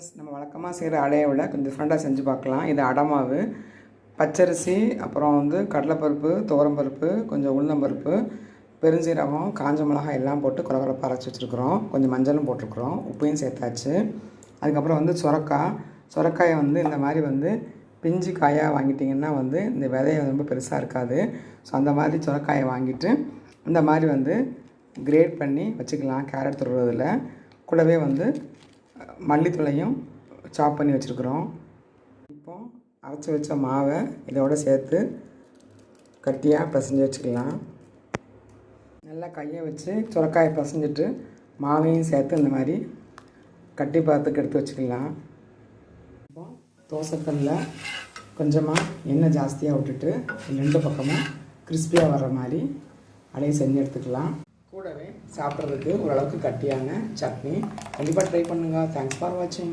Friends, நம்ம வழக்கமாக செய்கிற அடையை விட கொஞ்சம் டிஃப்ரெண்ட்டாக செஞ்சு பார்க்கலாம். இது அடை மாவு, பச்சரிசி, அப்புறம் கடலைப்பருப்பு, துவரம்பருப்பு, கொஞ்சம் உளுந்தம்பருப்பு, பெருஞ்சீரகம், காஞ்ச மிளகாய் எல்லாம் போட்டு குறகுறப்பாக அரைச்சி வச்சுருக்குறோம். கொஞ்சம் மஞ்சளும் போட்டிருக்குறோம், உப்பையும் சேர்த்தாச்சு. அதுக்கப்புறம் சுரக்காயை இந்த மாதிரி பிஞ்சு காயாக வாங்கிட்டிங்கன்னா இந்த விதையை ரொம்ப பெருசாக இருக்காது. ஸோ அந்த மாதிரி சுரக்காயை வாங்கிட்டு இந்த மாதிரி கிரேட் பண்ணி வச்சுக்கலாம். கேரட் துருவதில் கூடவே மல்லித்தூளையும் சாப் பண்ணி வச்சுருக்குறோம். இப்போ அரைச்சி வச்ச மாவை இதோடு சேர்த்து கட்டியாக பிசைஞ்சு வச்சுக்கலாம். நல்லா கையை வச்சு சுரக்காயை பிசைஞ்சிட்டு மாவையும் சேர்த்து இந்த மாதிரி கட்டி பார்த்துக்கு எடுத்து வச்சுக்கலாம். இப்போ தோசைக்கல்லில் கொஞ்சமாக எண்ணெய் ஜாஸ்தியாக விட்டுட்டு 2 பக்கமும் கிறிஸ்பியாக வர்ற மாதிரி அடையை செஞ்சு எடுத்துக்கலாம். கூடவே சாப்பிட்றதுக்கு ஓரளவுக்கு கட்டியான சட்னி. கண்டிப்பாக ட்ரை பண்ணுங்கள். தேங்க்ஸ் ஃபார் வாட்சிங்.